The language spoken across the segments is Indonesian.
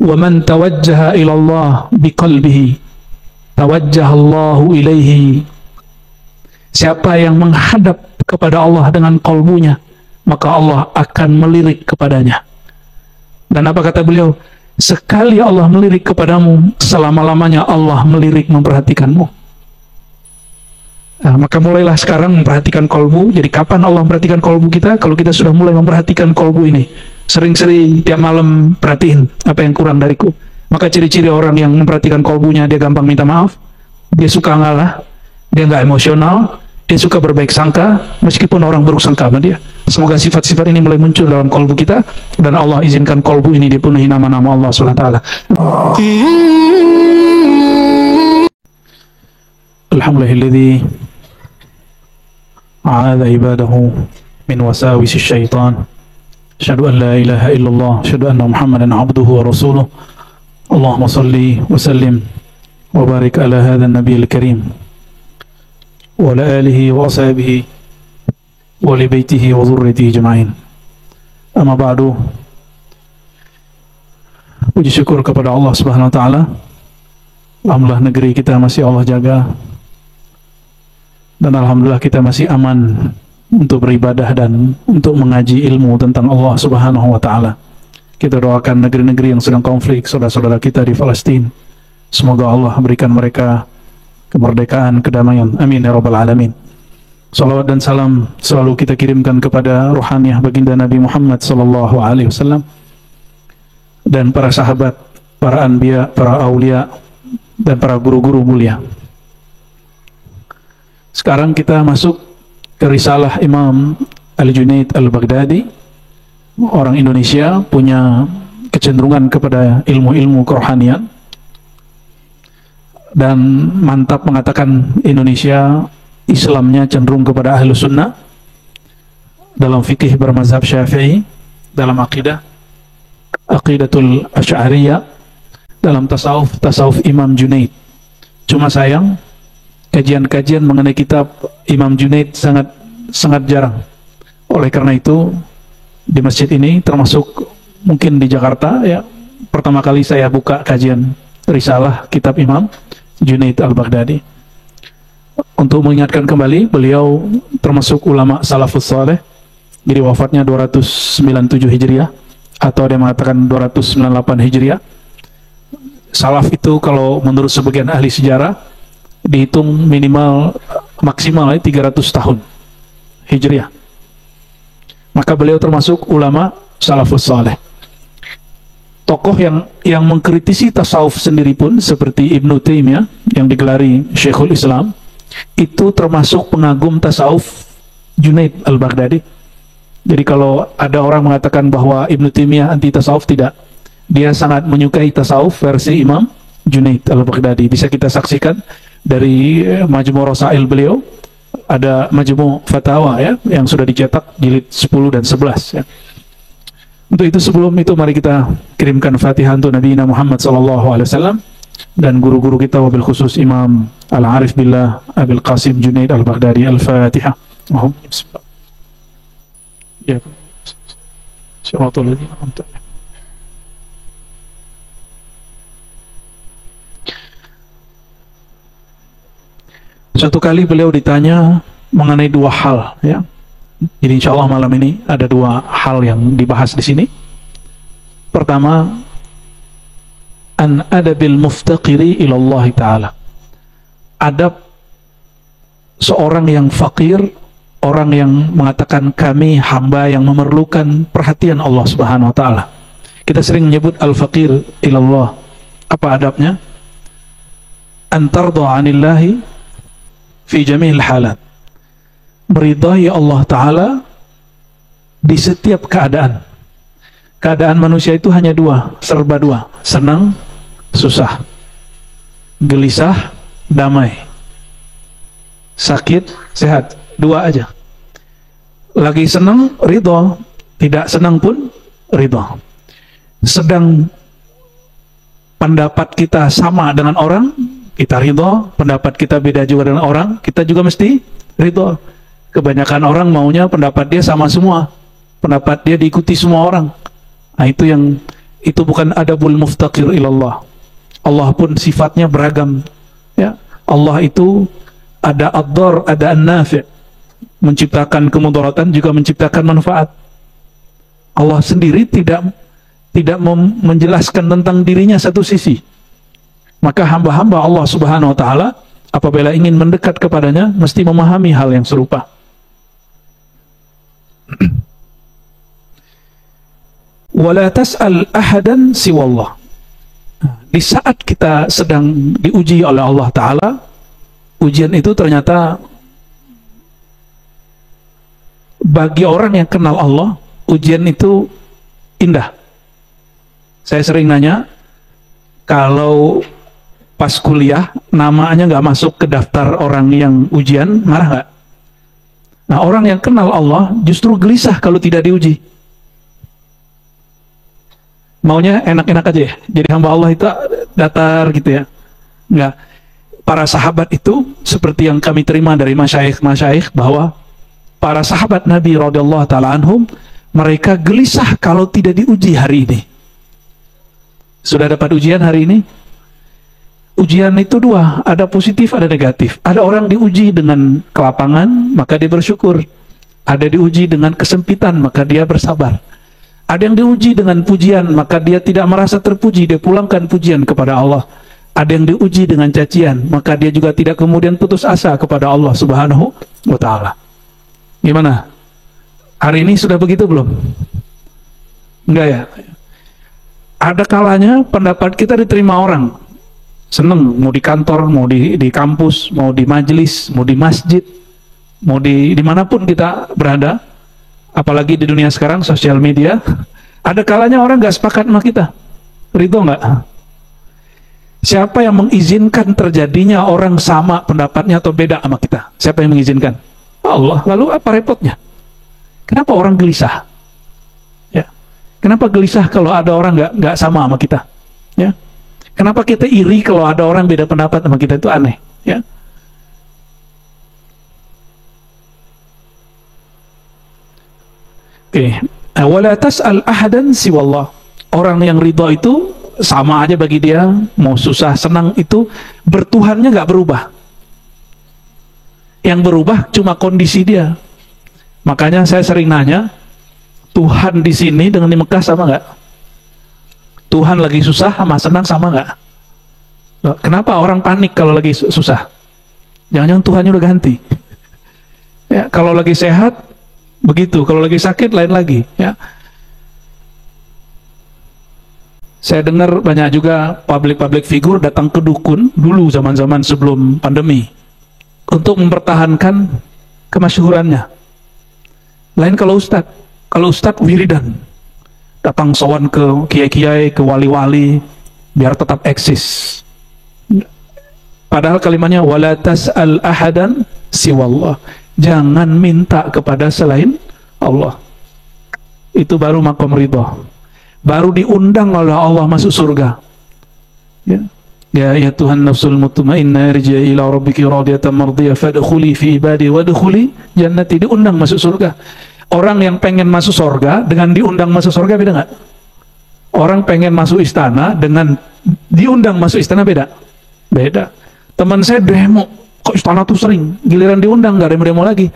Wa man tawajjaha ila Allah biqalbihi tawajjaha Allahu ilaihi. Siapa yang menghadap kepada Allah dengan kalbunya, maka Allah akan melirik kepadanya. Dan apa kata beliau? Sekali Allah melirik kepadamu, selama-lamanya Allah melirik memperhatikanmu. Nah, maka mulailah sekarang memperhatikan kalbu. Jadi kapan Allah memperhatikan kalbu kita? Kalau kita sudah mulai memperhatikan kalbu ini, sering-sering tiap malam perhatiin apa yang kurang dariku. Maka ciri-ciri orang yang memperhatikan kalbunya, dia gampang minta maaf, dia suka ngalah, dia nggak emosional, dia suka berbaik sangka meskipun orang buruk sangka sama dia. Semoga sifat-sifat ini mulai muncul dalam kalbu kita, dan Allah izinkan kalbu ini dipenuhi nama-nama Allah SWT. Alhamdulillahilladzi a'adha ibadahu min wasawisi syaitan. Asyhadu an la ilaha illallah, asyhadu anna Muhammadan abduhu wa rasuluh. Allahumma salli wa sallim wa barik ala hadha an-nabiyil karim wa ala alihi wa ashabihi wa li baitihi wa dhurriyyatihi ajma'in. Amma ba'du. Puji syukur kepada Allah Subhanahu wa taala. Alhamdulillah negeri kita masih Allah jaga, dan alhamdulillah kita masih aman untuk beribadah dan untuk mengaji ilmu tentang Allah Subhanahu wa taala. Kita doakan negeri-negeri yang sedang konflik, saudara-saudara kita di Palestina, semoga Allah berikan mereka kemerdekaan, kedamaian. Amin ya rabbal alamin. Salawat dan salam selalu kita kirimkan kepada ruhaniyah baginda Nabi Muhammad sallallahu alaihi wasallam dan para sahabat, para anbiya, para aulia, dan para guru-guru mulia. Sekarang kita masuk ke risalah Imam Al-Junaid Al-Baghdadi. Orang Indonesia punya kecenderungan kepada ilmu-ilmu kerohanian, dan mantap mengatakan Indonesia Islamnya cenderung kepada ahlu sunnah, dalam fikih bermazhab syafi'i, dalam akidah aqidatul asy'ariyah, dalam tasawuf Imam Junaid. Cuma sayang, kajian-kajian mengenai kitab Imam Junaid sangat jarang. Oleh karena itu, di masjid ini, termasuk mungkin di Jakarta, ya, pertama kali saya buka kajian risalah kitab Imam Junaid Al-Baghdadi. Untuk mengingatkan kembali, beliau termasuk ulama salafus saleh. Jadi wafatnya 297 Hijriah, atau dia mengatakan 298 Hijriah. Salaf itu kalau menurut sebagian ahli sejarah dihitung minimal maksimal 300 tahun Hijriah. Maka beliau termasuk ulama salafus saleh. Tokoh yang mengkritisi tasawuf sendiri pun, seperti Ibnu Taimiyah yang digelari Syekhul Islam, itu termasuk pengagum tasawuf Junaid Al-Baghdadi. Jadi kalau ada orang mengatakan bahwa Ibnu Taimiyah anti tasawuf, tidak. Dia sangat menyukai tasawuf versi Imam Junaid Al-Baghdadi. Bisa kita saksikan dari Majmu' Rasail beliau, ada Majmu' Fatawa, ya, yang sudah dicetak jilid 10 dan 11, ya. Untuk itu, sebelum itu mari kita kirimkan Fatihah untuk Nabi Muhammad SAW dan guru-guru kita, wabil khusus Imam Al-Arif Billah Abil Qasim Junaid Al-Baghdadi. Al-Fatihah. Ya. Suatu kali beliau ditanya mengenai dua hal, ya. Jadi insya Allah malam ini ada dua hal yang dibahas di sini. Pertama, an adabil muftaqiri ilallah ta'ala. Adab seorang yang fakir, orang yang mengatakan kami hamba yang memerlukan perhatian Allah Subhanahu wa ta'ala. Kita sering menyebut al-faqir ilallah. Apa adabnya? Antardha 'anillahi fi jami'il halat. Meridai Allah Ta'ala di setiap keadaan. Keadaan manusia itu hanya dua, serba dua: senang, susah, gelisah, damai, sakit, sehat. Dua aja. Lagi senang, ridho; tidak senang pun, ridho. Sedang pendapat kita sama dengan orang, kita ridho. Pendapat kita beda juga dengan orang, kita juga mesti ridho. Kebanyakan orang maunya pendapat dia sama semua, pendapat dia diikuti semua orang. Nah, itu Itu bukan adabul muftaqir ilallah. Allah pun sifatnya beragam. Ya, Allah itu ada ad-dar, ada an-nafi', menciptakan kemudaratan juga menciptakan manfaat. Allah sendiri tidak menjelaskan tentang dirinya satu sisi. Maka hamba-hamba Allah Subhanahu wa taala apabila ingin mendekat kepadanya mesti memahami hal yang serupa. Wala tas'al ahadan siwallah. Di saat kita sedang diuji oleh Allah taala, ujian itu ternyata bagi orang yang kenal Allah, ujian itu indah. Saya sering nanya, kalau pas kuliah namanya nggak masuk ke daftar orang yang ujian, marah nggak? Nah, orang yang kenal Allah justru gelisah kalau tidak diuji. Maunya enak-enak aja ya, jadi hamba Allah itu datar gitu ya. Nggak. Para sahabat itu seperti yang kami terima dari masyaikh bahwa para sahabat Nabi radhiyallahu taala anhum, mereka gelisah kalau tidak diuji hari ini. Sudah dapat ujian hari ini? Ujian itu dua, ada positif, ada negatif. Ada orang diuji dengan kelapangan, maka dia bersyukur. Ada diuji dengan kesempitan, maka dia bersabar. Ada yang diuji dengan pujian, maka dia tidak merasa terpuji, dia pulangkan pujian kepada Allah. Ada yang diuji dengan cacian, maka dia juga tidak kemudian putus asa kepada Allah Subhanahu wa taala. Gimana? Hari ini sudah begitu belum? Enggak ya? Ada kalanya pendapat kita diterima orang. Seneng, mau di kantor, mau di kampus, mau di majelis, mau di masjid, mau dimanapun kita berada. Apalagi di dunia sekarang, sosial media. Ada kalanya orang nggak sepakat sama kita. Ridho nggak? Siapa yang mengizinkan terjadinya orang sama pendapatnya atau beda sama kita? Siapa yang mengizinkan? Allah. Lalu apa repotnya? Kenapa orang gelisah? Ya. Kenapa gelisah kalau ada orang nggak sama kita? Ya. Kenapa kita iri kalau ada orang beda pendapat sama kita? Itu aneh. Ya. Oke. Wala tas'al ahadan siwallah. Orang yang ridha itu sama aja bagi dia, mau susah senang itu bertuhannya nggak berubah. Yang berubah cuma kondisi dia. Makanya saya sering nanya, Tuhan di sini dengan di Mekah sama nggak? Tuhan lagi susah sama senang sama nggak? Kenapa orang panik kalau lagi susah? Jangan-jangan Tuhannya udah ganti. Ya, kalau lagi sehat begitu, kalau lagi sakit lain lagi. Ya. Saya dengar banyak juga public figure datang ke dukun dulu zaman-zaman sebelum pandemi untuk mempertahankan kemasyhurannya. Lain kalau ustadz wiridan, datang sowan ke kiai-kiai, ke wali-wali biar tetap eksis. Padahal kalimatnya wala tas'al ahadan siwallah. Jangan minta kepada selain Allah. Itu baru makom ridha. Baru diundang oleh Allah masuk surga. Ya Tuhan nafsul mutmainnah irji'i ila rabbiki radiyatan mardiyah fadkhuli fi ibadi wadkhuli jannati, diundang masuk surga. Orang yang pengen masuk surga dengan diundang masuk surga beda nggak? Orang pengen masuk istana dengan diundang masuk istana beda? Beda. Teman saya demo, kok istana tuh sering, giliran diundang nggak demo lagi.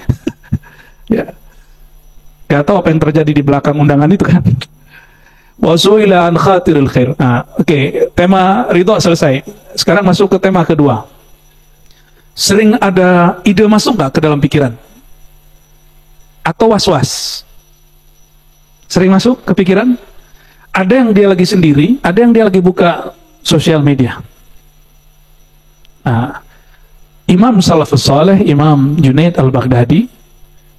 Ya, nggak tahu apa yang terjadi di belakang undangan itu kan. Wasuila an khatiril khair. Oke, tema ridho selesai. Sekarang masuk ke tema kedua. Sering ada ide masuk nggak ke dalam pikiran? Atau was-was? Sering masuk ke pikiran? Ada yang dia lagi sendiri, ada yang dia lagi buka sosial media. Imam Salafus Saleh, Imam Junaid Al-Baghdadi,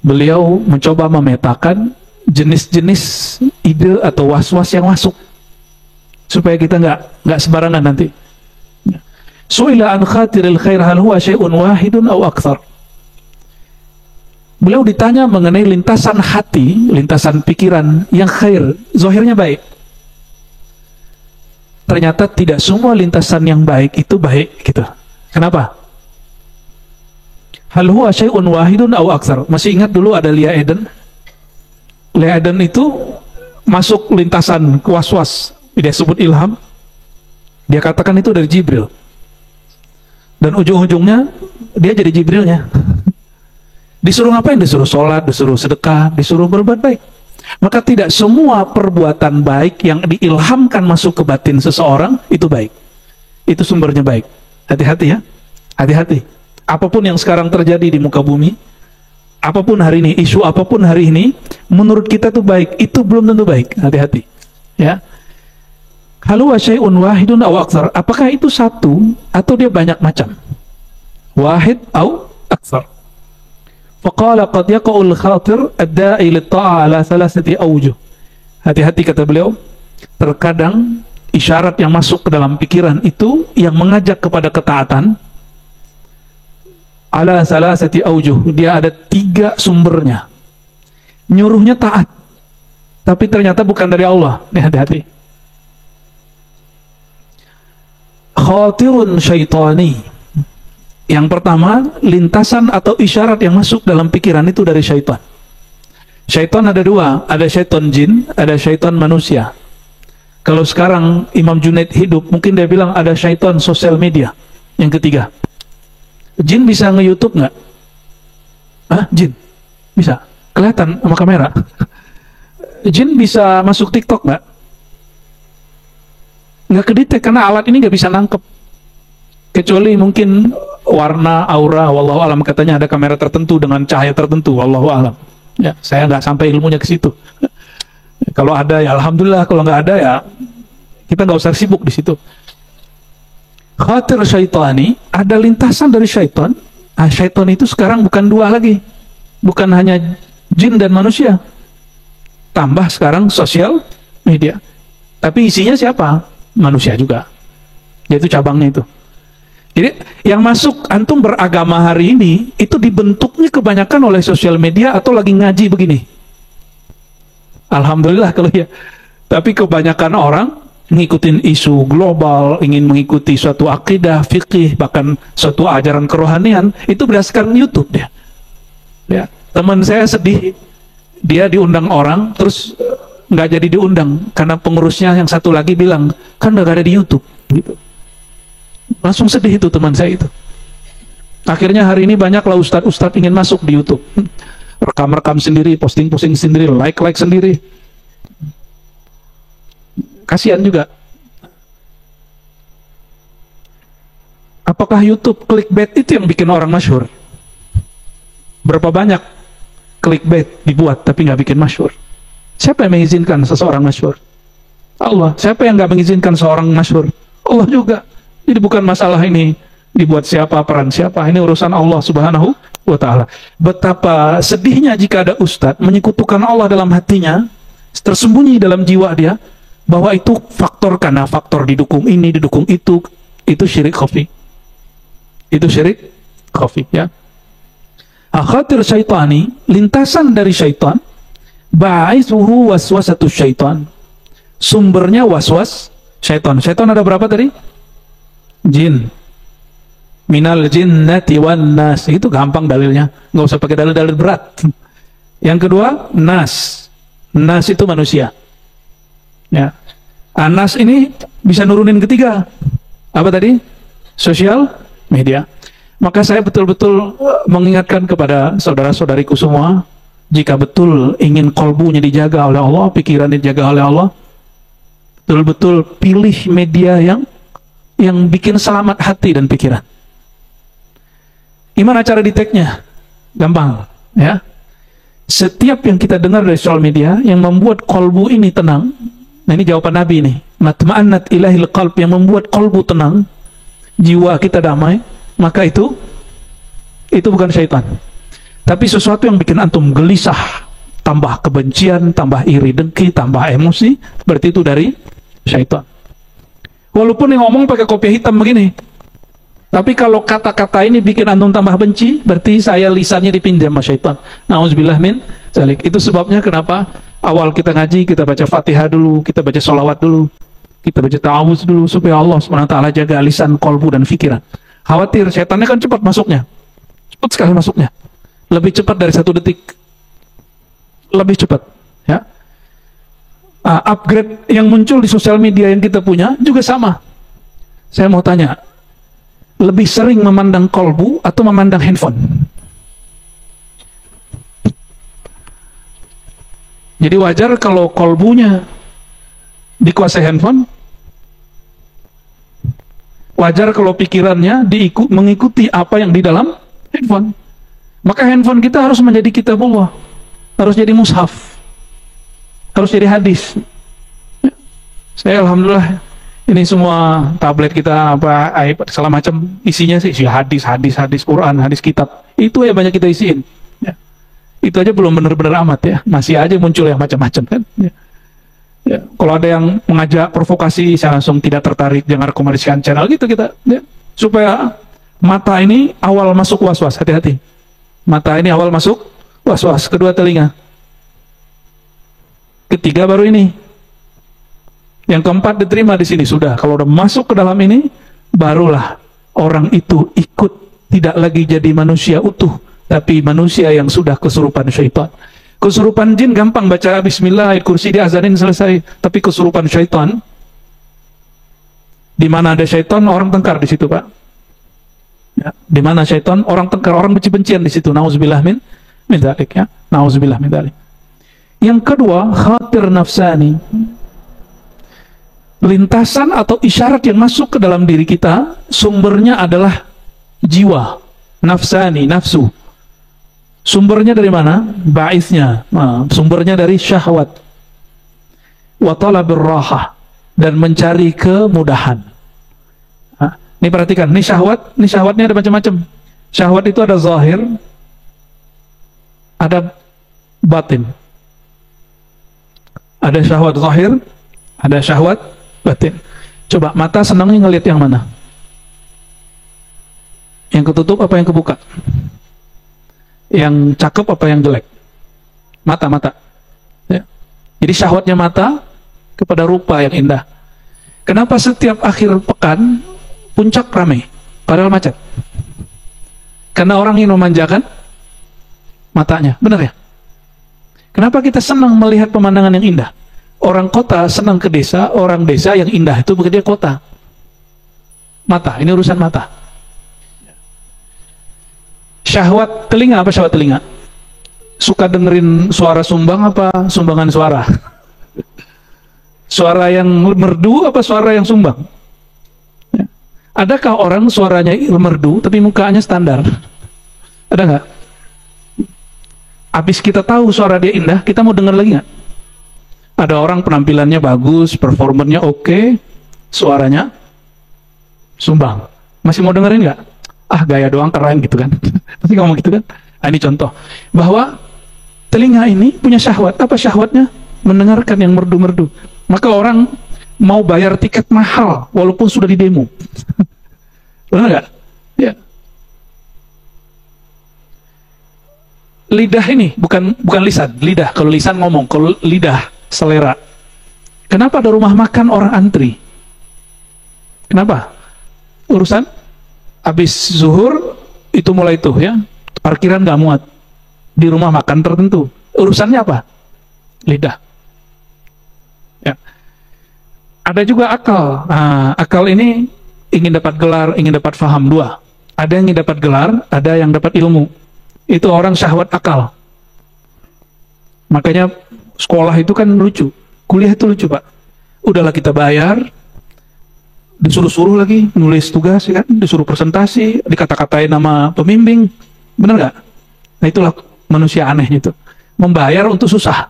beliau mencoba memetakan jenis-jenis ide atau was-was yang masuk supaya kita nggak sembarangan nanti. Su'ila an khatiril khair hal huwa syai'un wahidun aw akthar. Beliau ditanya mengenai lintasan hati, lintasan pikiran yang khair, zahirnya baik. Ternyata tidak semua lintasan yang baik itu baik gitu. Kenapa? Hal huwa syai'un wahidun aw akthar. Masih ingat dulu ada Lia Eden? Lia Eden itu masuk lintasan was-was, dia sebut ilham, dia katakan itu dari Jibril. Dan ujung-ujungnya dia jadi Jibrilnya. Disuruh ngapain? Disuruh sholat, disuruh sedekah, disuruh berbuat baik. Maka tidak semua perbuatan baik yang diilhamkan masuk ke batin seseorang itu baik. Itu sumbernya baik. Hati-hati ya. Hati-hati. Apapun yang sekarang terjadi di muka bumi, apapun hari ini, isu apapun hari ini, menurut kita itu baik, itu belum tentu baik. Hati-hati. Ya. Halu wa syai'un wahidun aw aktsar. Apakah itu satu atau dia banyak macam? Wahid aw aktsar. Faqala qad yaqa'ul khatir ad-da'i lit-ta'ah ala thalathati awjuh. Hati-hati kata beliau, terkadang isyarat yang masuk ke dalam pikiran itu yang mengajak kepada ketaatan ala thalathati awjuh. Dia ada 3 sumbernya. Nyuruhnya taat, tapi ternyata bukan dari Allah. Nih, hati-hati. Khatirun syaitani. Yang pertama, lintasan atau isyarat yang masuk dalam pikiran itu dari syaitan. Syaitan ada 2, ada syaitan jin, ada syaitan manusia. Kalau sekarang Imam Junaid hidup, mungkin dia bilang ada syaitan sosial media. Yang ketiga, jin bisa nge-YouTube nggak? Hah? Jin? Bisa. Kelihatan sama kamera. Jin bisa masuk TikTok nggak? Nggak kedetek karena alat ini nggak bisa nangkep. Kecuali mungkin warna, aura, wallahu alam, katanya ada kamera tertentu dengan cahaya tertentu, wallahu alam. Ya, saya nggak sampai ilmunya ke situ. Kalau ada ya alhamdulillah, kalau nggak ada ya kita nggak usah sibuk di situ. Khatir syaitani, ada lintasan dari syaitan. Syaitan itu sekarang bukan 2 lagi, bukan hanya jin dan manusia, tambah sekarang sosial media. Tapi isinya siapa? Manusia juga. Yaitu cabangnya itu. Jadi yang masuk antum beragama hari ini itu dibentuknya kebanyakan oleh sosial media atau lagi ngaji begini. Alhamdulillah kalau ya. Tapi kebanyakan orang ngikutin isu global, ingin mengikuti suatu akidah, fikih, bahkan suatu ajaran kerohanian, itu berdasarkan YouTube dia. Ya, teman saya sedih, dia diundang orang, terus nggak jadi diundang karena pengurusnya yang satu lagi bilang kan nggak ada di YouTube gitu. Langsung sedih itu teman saya itu. Akhirnya hari ini banyaklah ustadz ingin masuk di YouTube, rekam sendiri, posting sendiri, like sendiri. Kasihan juga. Apakah YouTube clickbait itu yang bikin orang masyhur? Berapa banyak clickbait dibuat tapi nggak bikin masyhur? Siapa yang mengizinkan seseorang masyhur? Allah. Siapa yang nggak mengizinkan seorang masyhur? Allah juga. Jadi bukan masalah ini dibuat siapa, peran siapa. Ini urusan Allah Subhanahu wa ta'ala. Betapa sedihnya jika ada ustadz menyekutukan Allah dalam hatinya, tersembunyi dalam jiwa dia, bahwa itu faktor karena faktor didukung ini, didukung itu syirik khafi. Itu syirik khafi, ya. Akhatir syaitani, lintasan dari syaitan, ba'ithuhu waswasatus syaitan. Sumbernya waswas syaitan. Syaitan ada berapa tadi? Jin. Minal jinnati wan nas. Itu gampang dalilnya, nggak usah pakai dalil-dalil berat. Yang kedua, nas. Nas itu manusia. Ya. Anas ini bisa nurunin ketiga. Apa tadi? Sosial media. Maka saya betul-betul mengingatkan kepada saudara-saudariku semua, jika betul ingin kolbunya dijaga oleh Allah, pikiran dijaga oleh Allah, betul-betul pilih media yang bikin selamat hati dan pikiran. Gimana cara deteknya? Gampang, ya. Setiap yang kita dengar dari sosial media yang membuat kolbu ini tenang, nah ini jawaban Nabi nih, matma'annat ilahil qalb, yang membuat kolbu tenang, jiwa kita damai, maka itu bukan syaitan. Tapi sesuatu yang bikin antum gelisah, tambah kebencian, tambah iri dengki, tambah emosi, berarti itu dari syaitan. Walaupun yang ngomong pakai kopiah hitam begini, tapi kalau kata-kata ini bikin antum tambah benci, berarti saya lisannya dipinjam sama syaitan. Nauzubillah min dzalik. Itu sebabnya kenapa awal kita ngaji, kita baca Fatihah dulu, kita baca sholawat dulu, kita baca ta'awuz dulu, supaya Allah SWT jaga lisan, kolbu, dan pikiran. Khawatir, syaitannya kan cepat masuknya. Cepat sekali masuknya. Lebih cepat dari 1 detik. Lebih cepat. Ya. upgrade yang muncul di sosial media yang kita punya juga sama. Saya mau tanya, lebih sering memandang kolbu atau memandang handphone? Jadi wajar kalau kolbunya dikuasai handphone, wajar kalau pikirannya mengikuti apa yang di dalam handphone. Maka handphone kita harus menjadi kitabullah, harus jadi mushaf, harus jadi hadis. Saya alhamdulillah ini semua tablet kita, apa iPad segala macam isinya sih hadis, Quran, hadis, kitab. Itu ya banyak kita isiin. Ya. Itu aja belum benar-benar amat ya, masih aja muncul yang macam-macam kan. Ya. Ya. Kalau ada yang mengajak provokasi, saya langsung tidak tertarik, jangan rekomendasikan channel gitu kita. Ya. Supaya mata ini awal masuk was-was, hati-hati. Mata ini awal masuk was-was, kedua telinga, ketiga baru ini, yang keempat diterima di sini. Sudah, kalau udah masuk ke dalam ini, barulah orang itu ikut, tidak lagi jadi manusia utuh, tapi manusia yang sudah kesurupan syaitan. Kesurupan jin gampang, baca bismillah, ayat kursi diazanin selesai. Tapi kesurupan syaitan, di mana ada syaitan orang tengkar di situ, Pak. Ya, di mana syaitan orang tengkar, orang benci-bencian di situ. Nauzubillah min dzalik ya. Nauzubillah min dzalik. Yang kedua, khatir nafsani. Lintasan atau isyarat yang masuk ke dalam diri kita, sumbernya adalah jiwa, nafsani, nafsu. Sumbernya dari mana? Ba'isnya. Sumbernya dari syahwat. Wa talabir rahah, dan mencari kemudahan. Ini perhatikan, ini syahwatnya ada macam-macam. Syahwat itu ada zahir, ada batin. Ada syahwat zahir, ada syahwat batin. Coba, mata senangnya ngelihat yang mana? Yang ketutup apa yang kebuka? Yang cakep apa yang jelek? Mata. Ya. Jadi syahwatnya mata kepada rupa yang indah. Kenapa setiap akhir pekan puncak ramai, padahal macet? Karena orang ingin memanjakan matanya, benar ya? Kenapa kita senang melihat pemandangan yang indah? Orang kota senang ke desa, orang desa yang indah itu bekerja kota. Mata, ini urusan mata. Syahwat telinga, apa syahwat telinga? Suka dengerin suara sumbang apa sumbangan suara? Suara yang merdu apa suara yang sumbang? Ya. Adakah orang suaranya merdu tapi mukanya standar? Ada nggak? Habis kita tahu suara dia indah, kita mau dengar lagi nggak? Ada orang penampilannya bagus, performernya oke, suaranya sumbang. Masih mau dengerin nggak? Ah, gaya doang keren gitu kan. Pasti ngomong gitu kan. Nah, ini contoh bahwa telinga ini punya syahwat. Apa syahwatnya? Mendengarkan yang merdu-merdu. Maka orang mau bayar tiket mahal walaupun sudah di demo. Benar nggak? Ya. Lidah ini bukan lisan, lidah. Kalau lisan ngomong, kalau lidah selera. Kenapa ada rumah makan orang antri? Kenapa? Urusan habis zuhur itu mulai tuh ya, parkiran nggak muat di rumah makan tertentu. Urusannya apa? Lidah. Ya. Ada juga akal. Nah, akal ini ingin dapat gelar, ingin dapat faham, dua. Ada yang ingin dapat gelar, ada yang dapat ilmu. Itu orang syahwat akal. Makanya sekolah itu kan lucu, kuliah itu lucu, Pak. Udahlah kita bayar, disuruh-suruh lagi nulis tugas ya kan, disuruh presentasi, dikata-katain nama pembimbing, bener nggak? Nah itulah manusia aneh itu, membayar untuk susah,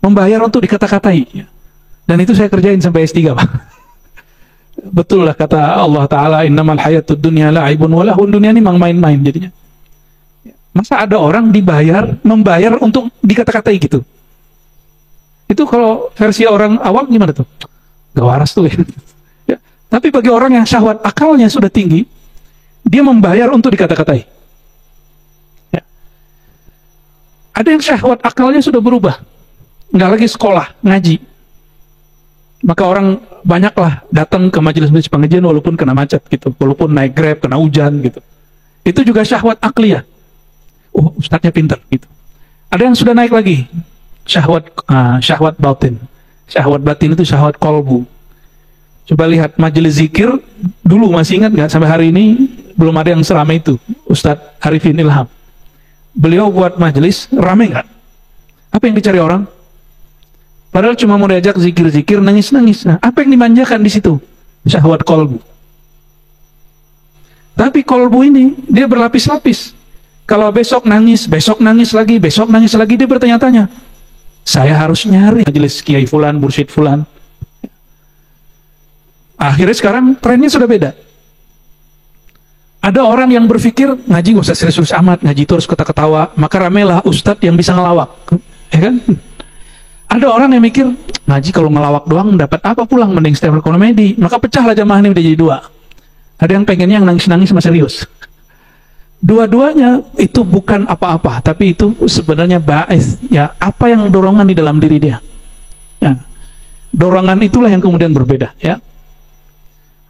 membayar untuk dikata-katai, dan itu saya kerjain sampai S3, Pak. Betul lah kata Allah Ta'ala, innamal hayatud dunya la'ibun walahun. Dunia ini memang main-main jadinya. Masa ada orang membayar untuk dikata-katai gitu? Itu kalau versi orang awam gimana tuh? Gak waras tuh ya. Tapi bagi orang yang syahwat akalnya sudah tinggi, dia membayar untuk dikata-katai. Ya. Ada yang syahwat akalnya sudah berubah, nggak lagi sekolah, ngaji. Maka orang banyaklah datang ke majelis-majelis pengajian walaupun kena macet gitu, walaupun naik Grab, kena hujan gitu. Itu juga syahwat akliyah. Oh, ustadznya pinter gitu. Ada yang sudah naik lagi, syahwat batin. Syahwat batin itu syahwat kolbu. Coba lihat majelis zikir dulu, masih ingat nggak? Sampai hari ini belum ada yang seramai itu. Ustadz Arifin Ilham, beliau buat majelis ramai nggak? Apa yang dicari orang? Padahal cuma mau diajak zikir-zikir, nangis-nangis. Nah, apa yang dimanjakan di situ? Syahwat kolbu. Tapi kolbu ini dia berlapis-lapis. Kalau besok nangis lagi, besok nangis lagi, dia bertanya-tanya. Saya harus nyari majelis Kiai Fulan, Mursyid Fulan. Akhirnya sekarang trennya sudah beda. Ada orang yang berpikir ngaji gak usah serius-serius amat, ngaji itu harus ketawa-ketawa, maka ramelah ustadz yang bisa ngelawak, ya kan? Ada orang yang mikir ngaji kalau ngelawak doang dapat apa pulang, mending stand up comedy, maka pecahlah jamaah ini udah jadi dua. Ada yang pengennya yang nangis-nangis sama serius. Dua-duanya itu bukan apa-apa, tapi itu sebenarnya ba'is, ya, apa yang dorongan di dalam diri dia. Ya. Dorongan itulah yang kemudian berbeda, ya.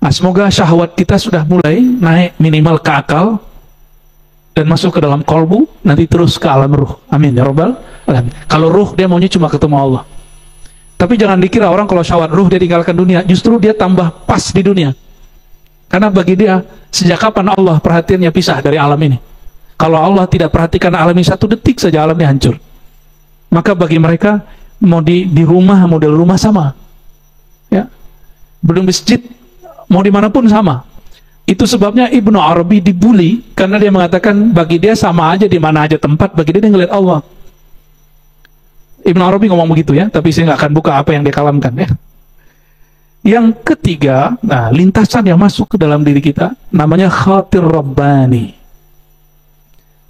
Nah, semoga syahwat kita sudah mulai naik minimal ke akal dan masuk ke dalam kolbu, nanti terus ke alam ruh. Amin ya rabbal alamin. Kalau ruh dia maunya cuma ketemu Allah. Tapi jangan dikira orang kalau syahwat ruh dia tinggalkan dunia, justru dia tambah pas di dunia. Karena bagi dia, sejak kapan Allah perhatiannya pisah dari alam ini? Kalau Allah tidak perhatikan alam ini satu detik saja, alamnya hancur. Maka bagi mereka mau di rumah, model rumah sama, ya, belum masjid, mau dimanapun sama. Itu sebabnya Ibnu Arabi dibully karena dia mengatakan bagi dia sama aja di mana aja tempat, bagi dia ngelihat Allah. Ibnu Arabi ngomong begitu ya, tapi saya nggak akan buka apa yang dia kalamkan ya. Yang ketiga, nah, lintasan yang masuk ke dalam diri kita namanya khatir rabbani.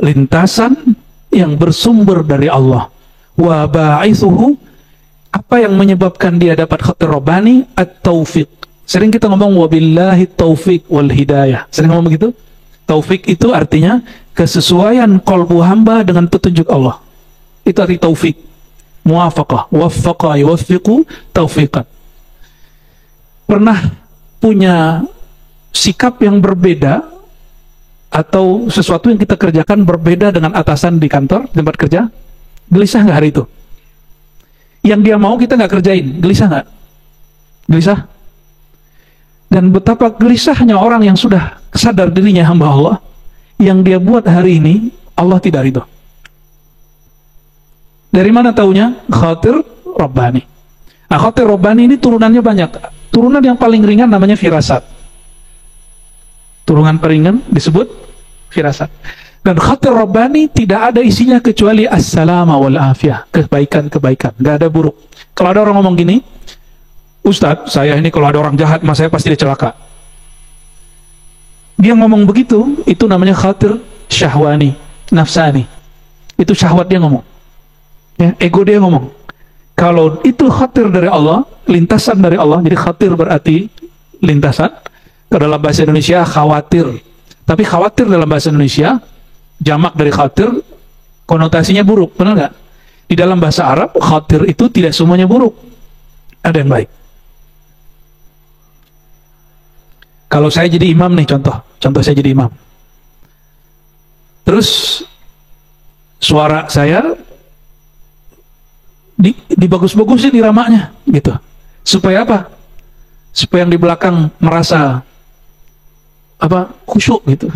Lintasan yang bersumber dari Allah. Wa ba'ithuhu, apa yang menyebabkan dia dapat khatir rabbani? At-taufiq. Sering kita ngomong wabillahi taufiq wal hidayah. Sering ngomong begitu? Taufik itu artinya kesesuaian qalbu hamba dengan petunjuk Allah. Itu arti taufik. Muwafaqah, waffaqa yuwaffiqu taufiqan. Pernah punya sikap yang berbeda atau sesuatu yang kita kerjakan berbeda dengan atasan di kantor, tempat kerja? Gelisah nggak hari itu? Yang dia mau kita nggak kerjain, gelisah nggak? Gelisah? Dan betapa gelisahnya orang yang sudah sadar dirinya hamba Allah, yang dia buat hari ini Allah tidak ridho. Dari mana taunya? Khatir Rabbani. Nah, khatir Rabbani ini turunannya banyak. Turunan yang paling ringan namanya firasat. Turunan paling ringan disebut firasat. Dan khatir Rabbani tidak ada isinya kecuali as-salama wal afiyah, kebaikan-kebaikan, nggak ada buruk. Kalau ada orang ngomong gini, Ustadz, saya ini kalau ada orang jahat, mas saya pasti dia celaka. Dia ngomong begitu, itu namanya khatir syahwani, nafsani. Itu syahwat dia ngomong. Ya, ego dia ngomong. Kalau itu khatir dari Allah, lintasan dari Allah, jadi khatir berarti lintasan. Kalau dalam bahasa Indonesia khawatir. Tapi khawatir dalam bahasa Indonesia, jamak dari khatir, konotasinya buruk, benar nggak? Di dalam bahasa Arab, khatir itu tidak semuanya buruk. Ada yang baik. Kalau saya jadi imam nih, contoh saya jadi imam. Terus suara saya dibagus-bagusin di ramaknya, gitu. Supaya apa? Supaya yang di belakang merasa khusyuk gitu.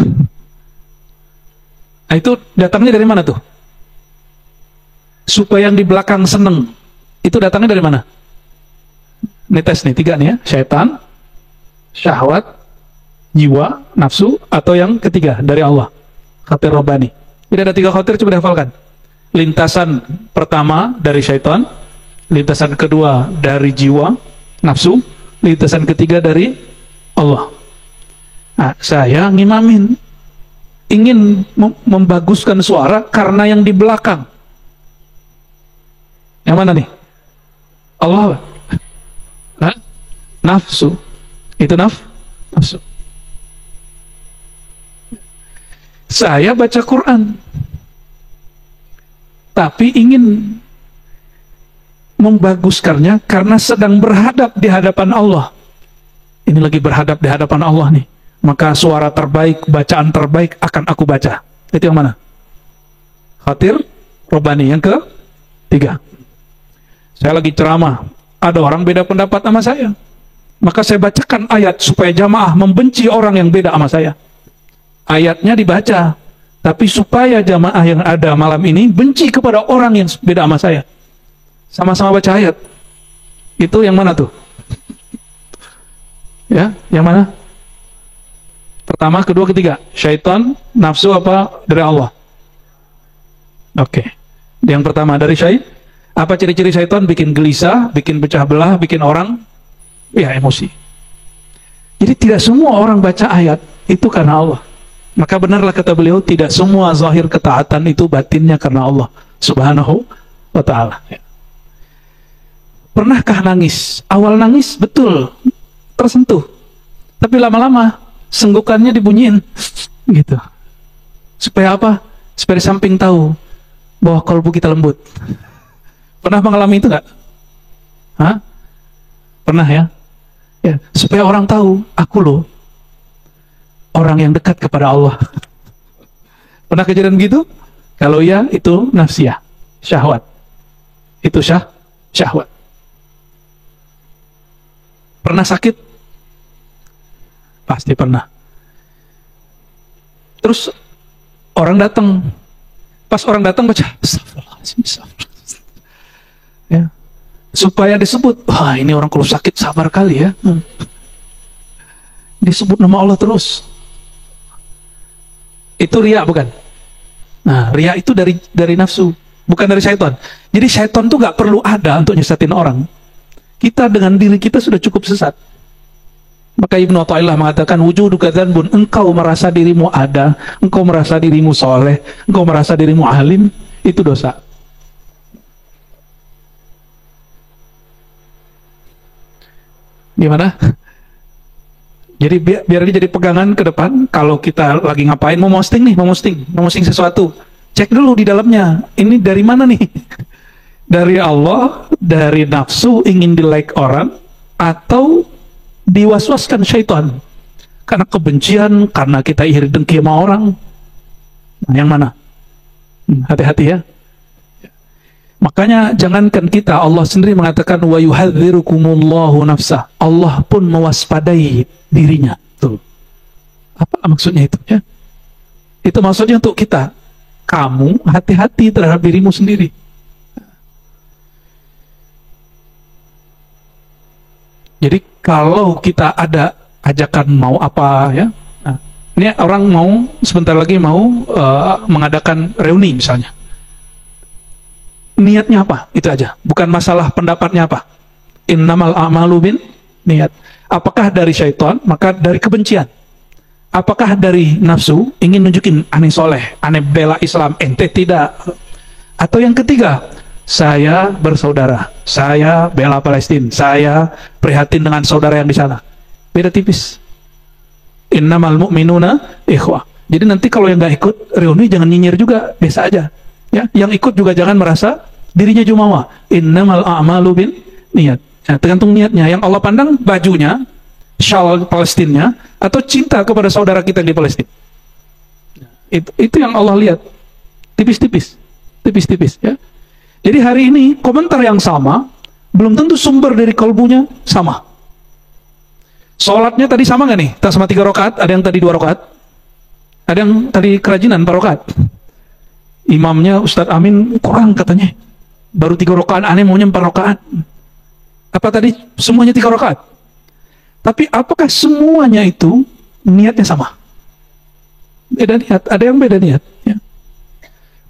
Nah, itu datangnya dari mana tuh? Supaya yang di belakang seneng. Itu datangnya dari mana? Ini tes nih, 3 nih ya. Syaitan, syahwat, jiwa, nafsu, atau yang ketiga dari Allah, khatir Rabbani. Jadi ada 3 khatir, coba dihafalkan. Lintasan pertama dari syaitan, lintasan kedua dari jiwa, nafsu, lintasan ketiga dari Allah. Nah, saya ngimamin, ingin membaguskan suara karena yang di belakang. Yang mana nih? Allah. Nah, nafsu. Itu nafsu. Saya baca Quran, tapi ingin membaguskannya karena sedang berhadap di hadapan Allah. Ini lagi berhadap di hadapan Allah nih. Maka suara terbaik, bacaan terbaik akan aku baca. Itu yang mana? Khatir Rabbani. Yang ke-3. Saya lagi ceramah, ada orang beda pendapat sama saya. Maka saya bacakan ayat supaya jamaah membenci orang yang beda sama saya. Ayatnya dibaca, tapi supaya jamaah yang ada malam ini benci kepada orang yang beda sama saya. Sama-sama baca ayat. Itu yang mana tuh? Ya, yang mana? Pertama, kedua, ketiga. Syaitan, nafsu apa dari Allah? Oke. Yang pertama dari syaitan. Apa ciri-ciri syaitan? Bikin gelisah, bikin pecah belah, bikin orang ya emosi. Jadi tidak semua orang baca ayat itu karena Allah. Maka benarlah kata beliau, tidak semua zahir ketaatan itu batinnya karena Allah Subhanahu wa ta'ala. Pernahkah nangis? Awal nangis betul, tersentuh. Tapi lama-lama senggukannya dibunyiin gitu. Supaya apa? Supaya di samping tahu bahwa kalbu kita lembut. Pernah mengalami itu nggak? Hah? Pernah ya? Ya, supaya orang tahu, aku loh orang yang dekat kepada Allah. Pernah kejadian gitu? Kalau ya, itu nafsiyah, syahwat. Itu syahwat. Pernah sakit? Pasti pernah. Terus orang datang. Pas orang datang baca, astagfirullahaladzim. Ya. Supaya disebut, wah ini orang kalau sakit sabar kali ya. Disebut nama Allah terus. Itu riya bukan? Nah, riya itu dari nafsu, bukan dari syaitan. Jadi syaitan tuh gak perlu ada untuk nyesatin orang. Kita dengan diri kita sudah cukup sesat. Maka Ibnu Athaillah mengatakan, wujuduka dzanbun, engkau merasa dirimu ada, engkau merasa dirimu soleh, engkau merasa dirimu alim, itu dosa. Gimana? Jadi biar ini jadi pegangan ke depan. Kalau kita lagi ngapain, mau posting sesuatu, cek dulu di dalamnya. Ini dari mana nih? Dari Allah, dari nafsu ingin di-like orang, atau diwaswaskan syaitan karena kebencian, karena kita iri dengki sama orang. Nah, yang mana? Hati-hati ya. Makanya jangankan kita, Allah sendiri mengatakan wa yuhadzirukumullahu nafsah. Allah pun mewaspadai dirinya. Tuh. Apa maksudnya itu ya? Itu maksudnya untuk kita. Kamu hati-hati terhadap dirimu sendiri. Jadi kalau kita ada ajakan mau apa ya? Nah, ini orang mau sebentar lagi mau mengadakan reuni misalnya. Niatnya apa? Itu aja. Bukan masalah pendapatnya apa. Innamal a'malu bin niat. Apakah dari syaitan? Maka dari kebencian. Apakah dari nafsu? Ingin nunjukin aneh soleh, aneh bela Islam, ente tidak. Atau yang ketiga, saya bersaudara, saya bela Palestina, saya prihatin dengan saudara yang di sana. Beda tipis. Innamal mu'minuna ikhwah. Jadi nanti kalau yang nggak ikut reuni jangan nyinyir juga, biasa aja. Ya, yang ikut juga jangan merasa dirinya jumawa. Innamal a'malu bin niat. Nah, tergantung niatnya. Yang Allah pandang bajunya, shawl Palestinnya, atau cinta kepada saudara kita di Palestina. Itu yang Allah lihat. Tipis-tipis ya. Jadi hari ini komentar yang sama belum tentu sumber dari kalbunya sama. Sholatnya tadi sama nggak nih? Tak sama 3 rakaat, ada yang tadi 2 rakaat, ada yang tadi kerajinan 4 rakaat. Imamnya Ustadz Amin kurang katanya, baru 3 rakaat, aneh maunya 4 rakaat. Apa tadi? Semuanya 3 rakaat. Tapi apakah semuanya itu niatnya sama? Beda niat, ada yang beda niat ya.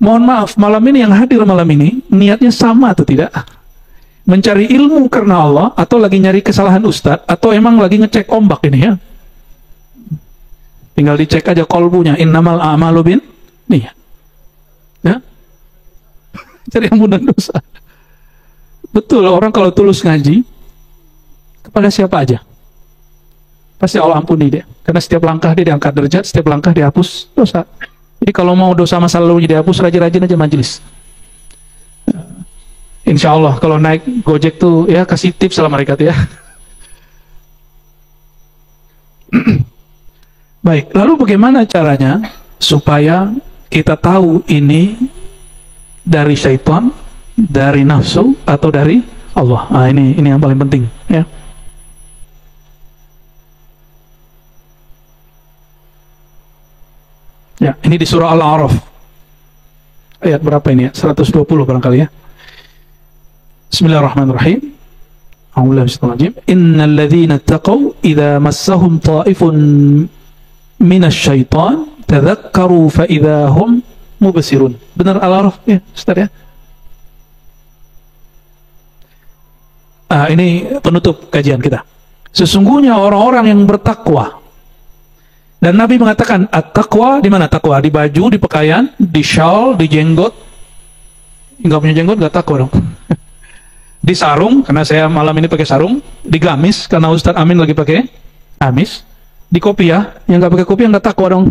Mohon maaf, malam ini yang hadir malam ini niatnya sama atau tidak? Mencari ilmu karena Allah, atau lagi nyari kesalahan Ustadz, atau emang lagi ngecek ombak ini ya? Tinggal dicek aja kolbunya. Innamal a'malu bin niat. Ya, cari ampunan dosa. Betul, orang kalau tulus ngaji kepada siapa aja pasti Allah ampuni dia, karena setiap langkah dia diangkat derajat, setiap langkah dihapus dosa. Jadi kalau mau dosa masa lalunya dihapus, rajin-rajin aja majelis. Insya Allah kalau naik Gojek tuh ya kasih tips sama mereka tuh ya. Baik, lalu bagaimana caranya supaya kita tahu ini dari syaitan, dari nafsu, atau dari Allah. Ini yang paling penting, ya. Ya, ini di surah Al-A'raf. Ayat berapa ini ya? 120 barangkali ya. Bismillahirrahmanirrahim. Innal ladzina taqaw idza massahum ta'ifun minasy syaitan tadzakkaru fa idza hum mubsirun. Benar Al-A'raf ya, Ustaz ya? Ini penutup kajian kita. Sesungguhnya orang-orang yang bertakwa. Dan Nabi mengatakan, at-taqwa di mana takwa? Di baju, di pakaian, di shawl, di jenggot. Enggak punya jenggot, enggak takwa dong. Di sarung, karena saya malam ini pakai sarung. Di gamis, karena Ustaz Amin lagi pakai gamis. Di kopiah, yang enggak pakai kopiah enggak takwa dong.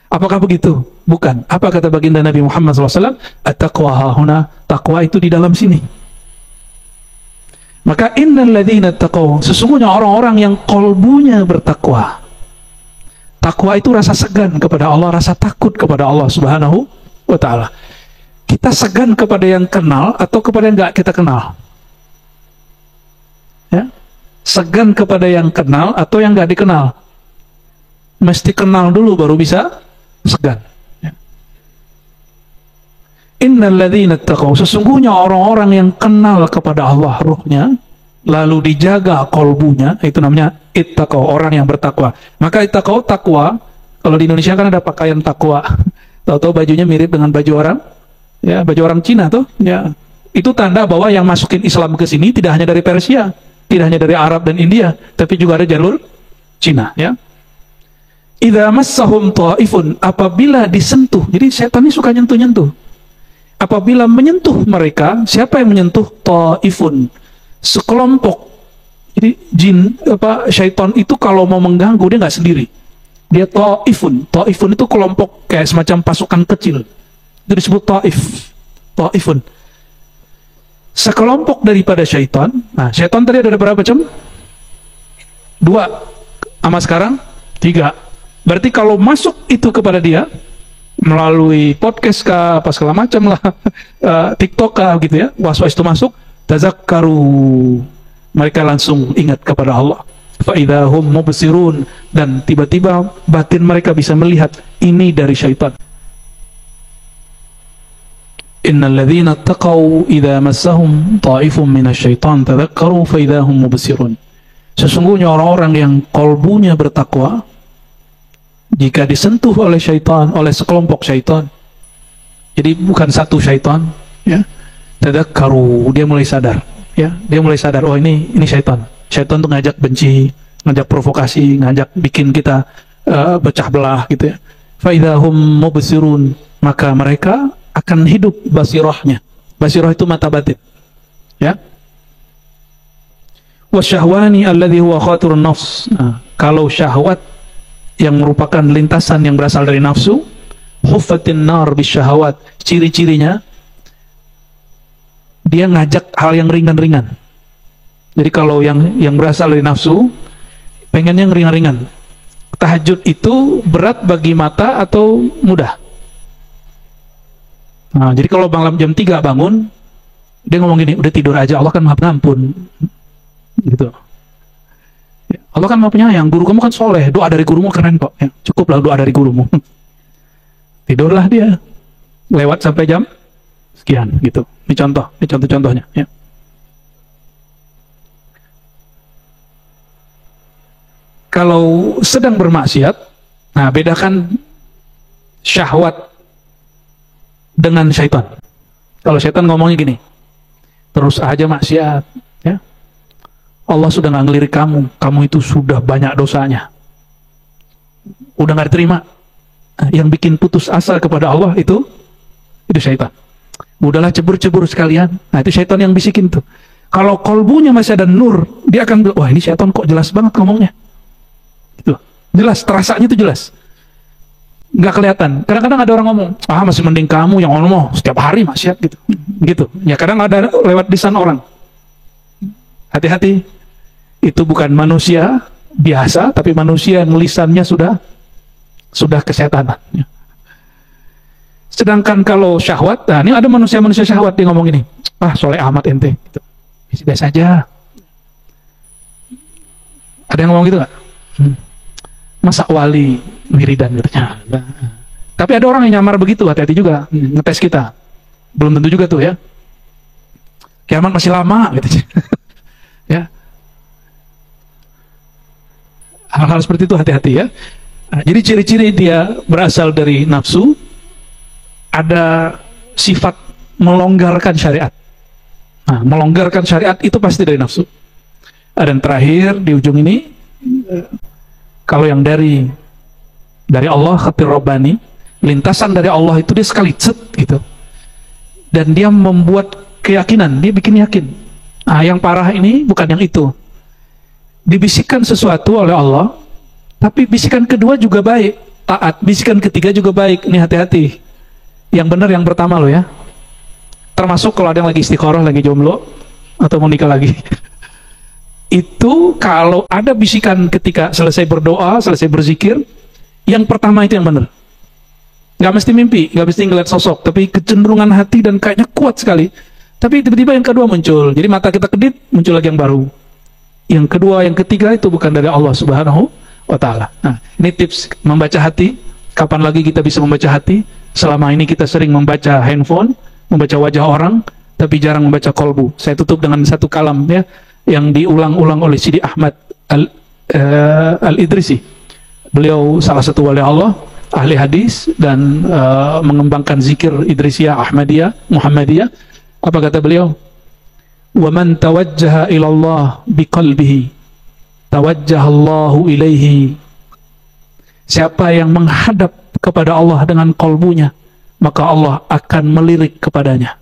Apakah begitu? Bukan. Apa kata baginda Nabi Muhammad SAW? At-taqwa hahuna, takwa itu di dalam sini. Maka innal ladzina taqaw, sesungguhnya orang-orang yang kolbunya bertakwa. Takwa itu rasa segan kepada Allah, rasa takut kepada Allah Subhanahu wa ta'ala. Kita segan kepada yang kenal atau kepada yang enggak kita kenal? Ya? Segan kepada yang kenal atau yang enggak dikenal? Mesti kenal dulu baru bisa segan. Ya. Innal ladzina taqaw, sesungguhnya orang-orang yang kenal kepada Allah ruhnya, lalu dijaga kolbunya, itu namanya ittaqaw, orang yang bertakwa. Maka ittaqaw, takwa, kalau di Indonesia kan ada pakaian takwa. Tahu-tahu bajunya mirip dengan baju orang, ya, baju orang Cina tuh, ya. Itu tanda bahwa yang masukin Islam ke sini tidak hanya dari Persia, tidak hanya dari Arab dan India, tapi juga ada jalur Cina, ya. Idza massahum ta'ifun, apabila disentuh. Jadi setan ini suka nyentuh-nyentuh. Apabila menyentuh mereka, siapa yang menyentuh? Ta'ifun, sekelompok. Jadi syaitan itu kalau mau mengganggu dia nggak sendiri, dia ta'ifun. Ta'ifun itu kelompok kayak semacam pasukan kecil, itu disebut ta'ifun, sekelompok daripada syaitan. Nah, syaitan tadi ada berapa macam? 2, sama sekarang 3. Berarti kalau masuk itu kepada dia melalui podcast kah, apa segala macam lah, TikTok kah gitu ya, was-was itu masuk, tazakkaru, mereka langsung ingat kepada Allah. Fa idza hum mubsirun, dan tiba-tiba batin mereka bisa melihat ini dari syaitan. Innal ladzina taqaw idza massahum ta'ifun minasy syaitan tadzakkaru fa idza hum mubsirun. Sesungguhnya orang-orang yang kolbunya bertakwa, jika disentuh oleh syaitan, oleh sekelompok syaitan, jadi bukan satu syaitan, ya, tadzakkaru, dia mulai sadar. Ya, dia mulai sadar, oh ini syaitan. Syaitan tuh ngajak benci, ngajak provokasi, ngajak bikin kita pecah belah gitu ya. Fa idza hum mubsirun, maka mereka akan hidup basirahnya. Basirah itu mata batin. Ya. Wasyahwani alladhi huwa khatirun nafs. Nah, kalau syahwat yang merupakan lintasan yang berasal dari nafsu, huffatin nar bisyahawat, ciri-cirinya dia ngajak hal yang ringan-ringan. Jadi kalau yang berasal dari nafsu, pengen yang ringan-ringan. Tahajud itu berat bagi mata atau mudah? Nah, jadi kalau malam jam 3 bangun, dia ngomong gini, udah tidur aja, Allah kan maha pengampun. Gitu. Allah kan maha penyayang, guru kamu kan soleh, doa dari gurumu keren kok. Ya, cukuplah doa dari gurumu. Tidurlah dia. Lewat sampai jam sekian gitu. Ini contoh-contohnya ya. Kalau sedang bermaksiat, nah bedakan syahwat dengan syaitan. Kalau syaitan ngomongnya gini, terus aja maksiat ya. Allah sudah nggak ngelirik kamu itu sudah banyak dosanya, udah nggak diterima. Yang bikin putus asa kepada Allah itu syaitan. Udahlah cebur-cebur sekalian. Nah itu syaitan yang bisikin tuh. Kalau kolbunya masih ada nur, dia akan bilang, wah ini syaitan kok jelas banget ngomongnya. Gitu. Jelas, terasanya itu jelas. Nggak kelihatan. Kadang-kadang ada orang ngomong, masih mending kamu yang ngomong setiap hari maksiat gitu. Gitu. Ya kadang ada lewat lisan orang. Hati-hati. Itu bukan manusia biasa, tapi manusia yang lisannya sudah kesetanan. Sedangkan kalau syahwat, nah ini ada manusia-manusia syahwat, dia ngomong gini, soleh amat ente. Gitu. biasa aja. Ada yang ngomong gitu nggak? Masa wali wiridan katanya. Tapi ada orang yang nyamar begitu, hati-hati juga ngetes kita. Belum tentu juga tuh ya. Kiamat masih lama gitu. Ya. Hal-hal seperti itu hati-hati ya. Nah, jadi ciri-ciri dia berasal dari nafsu, ada sifat melonggarkan syariat. Nah, melonggarkan syariat itu pasti dari nafsu. Dan terakhir di ujung ini, kalau yang dari Allah, khatir Rabbani, lintasan dari Allah itu dia sekali cet gitu. Dan dia membuat keyakinan, dia bikin yakin. Nah, yang parah ini bukan yang itu. Dibisikkan sesuatu oleh Allah, tapi bisikan kedua juga baik, taat. Bisikan ketiga juga baik. Ini hati-hati. Yang benar yang pertama loh ya. Termasuk kalau ada yang lagi istikharah, lagi jomblo, atau mau nikah lagi. Itu kalau ada bisikan ketika selesai berdoa, selesai berzikir, yang pertama itu yang benar. Gak mesti mimpi, gak mesti ngeliat sosok, tapi kecenderungan hati dan kayaknya kuat sekali. Tapi tiba-tiba yang kedua muncul. Jadi mata kita kedip, muncul lagi yang baru. Yang kedua, yang ketiga itu bukan dari Allah Subhanahu wa Ta'ala. Nah, ini tips membaca hati. Kapan lagi kita bisa membaca hati? Selama ini kita sering membaca handphone, membaca wajah orang, tapi jarang membaca kolbu. Saya tutup dengan satu kalam ya, yang diulang-ulang oleh Sidi Ahmad Al-Idrisi. Beliau salah satu wali Allah, ahli hadis, dan mengembangkan zikir Idrisiyah, Ahmadiyah, Muhammadiyah. Apa kata beliau? Wa man tawajjaha ila Allah biqalbihi tawajjaha Allahu ilaihi. Siapa yang menghadap kepada Allah dengan kalbunya, maka Allah akan melirik kepadanya.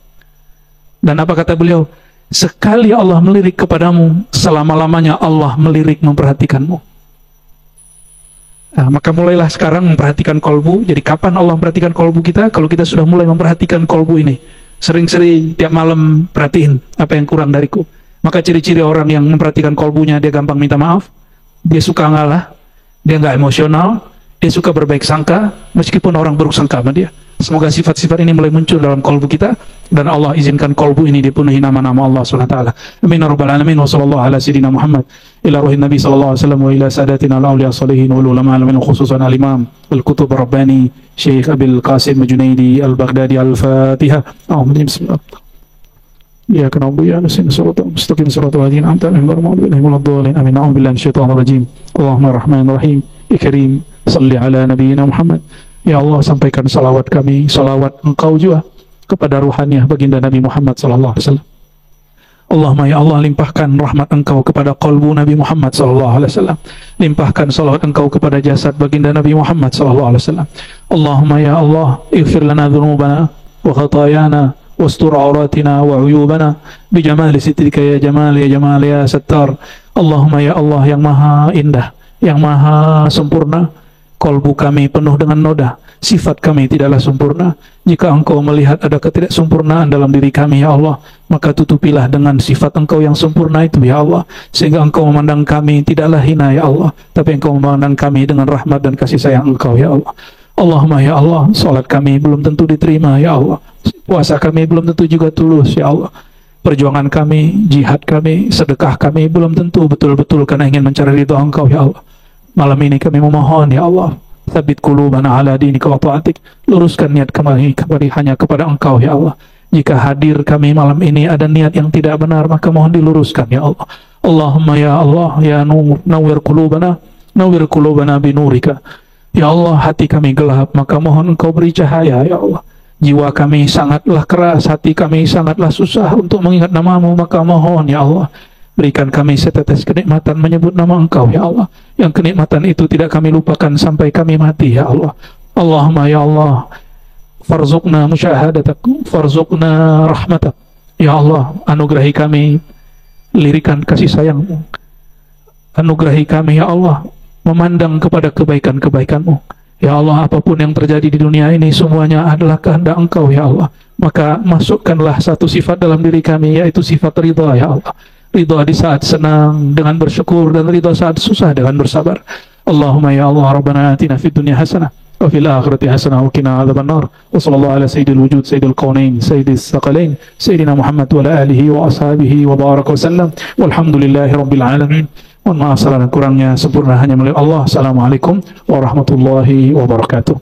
Dan apa kata beliau? Sekali Allah melirik kepadamu, selama-lamanya Allah melirik memperhatikanmu. Nah, maka mulailah sekarang memperhatikan kalbu. Jadi kapan Allah memperhatikan kalbu kita? Kalau kita sudah mulai memperhatikan kalbu ini. Sering-sering tiap malam perhatiin apa yang kurang dariku. Maka ciri-ciri orang yang memperhatikan kalbunya, dia gampang minta maaf, dia suka ngalah, dia nggak emosional, dia suka berbaik sangka meskipun orang buruk sangka sama dia. Semoga sifat-sifat ini mulai muncul dalam kalbu kita, dan Allah izinkan kalbu ini dipenuhi nama-nama Allah SWT. Amin ya rabbal alamin. Wa sallallahu ala sayyidina Muhammad ila ruhin Nabi sallallahu alaihi wasallam wa ila sadatina al-awliya salihin wal ulama alamin, khususan al-imam al-kutub rabbani Syekh Abil Qasim Junaidi al-Baghdadi. Al-Fatihah. Bismillah. Ya kana bu ya nasin suratul mustaqim suratul ladina amta min barma'ud ilahi waladhdallin. Amin. A'udzu billahi minasyaitonir rajim. Allahumma rahmanir rahim. Ya karim, salli ala nabiyyina Muhammad. Ya Allah, sampaikan salawat kami, salawat Engkau juga kepada ruhaniah baginda Nabi Muhammad sallallahu alaihi wasallam. Allahumma ya Allah, limpahkan rahmat Engkau kepada qalbu Nabi Muhammad sallallahu alaihi wasallam. Limpahkan salawat Engkau kepada jasad baginda Nabi Muhammad sallallahu alaihi wasallam. Allahumma ya Allah, ighfir lana dhunubana wa khatayana wastur auratina wa uyubana bijamali sitrika ya jamal ya jamal ya sattar. Allahumma ya Allah yang maha indah, yang maha sempurna, kalbu kami penuh dengan noda, sifat kami tidaklah sempurna. Jika Engkau melihat ada ketidaksempurnaan dalam diri kami ya Allah, maka tutupilah dengan sifat Engkau yang sempurna itu ya Allah, sehingga Engkau memandang kami tidaklah hina ya Allah, tapi Engkau memandang kami dengan rahmat dan kasih sayang Engkau ya Allah. Allahumma ya Allah, salat kami belum tentu diterima ya Allah, puasa kami belum tentu juga tulus ya Allah, perjuangan kami, jihad kami, sedekah kami belum tentu betul-betul karena ingin mencari ridha Engkau ya Allah. Malam ini kami memohon ya Allah, tsabbit qulubana ala dinika wa ta'atik, luruskan niat kami hanya kepada Engkau ya Allah. Jika hadir kami malam ini ada niat yang tidak benar, maka mohon diluruskan ya Allah. Allahumma ya Allah ya nawwir qulubana binurika. Ya Allah, hati kami gelap, maka mohon Engkau beri cahaya ya Allah. Jiwa kami sangatlah keras, hati kami sangatlah susah untuk mengingat nama-Mu, maka mohon ya Allah, berikan kami setetes kenikmatan menyebut nama Engkau ya Allah, yang kenikmatan itu tidak kami lupakan sampai kami mati ya Allah. Allahumma ya Allah, farzuqna musyahadatak, farzuqna rahmatak. Ya Allah, anugerahi kami lirikan kasih sayang-Mu, anugerahi kami ya Allah memandang kepada kebaikan-kebaikan-Mu. Ya Allah, apapun yang terjadi di dunia ini semuanya adalah kehendak Engkau ya Allah, maka masukkanlah satu sifat dalam diri kami, yaitu sifat ridha ya Allah. Ridha di saat senang dengan bersyukur, dan ridha saat susah dengan bersabar. Allahumma ya Allah, Rabbana atina fid dunya hasanah wa fil akhirati hasanah wa qina adzabannar. Wa sallallahu ala sayyidil wujud sayyidil kaunain sayyidis tsaqalain sayyidina Muhammad wa ala alihi wa ashabihi wa baraka wasallam. Walhamdulillahi rabbil alamin. Mohon maaf salah dan kurangnya, sempurna hanya milik Allah. Assalamualaikum warahmatullahi wabarakatuh.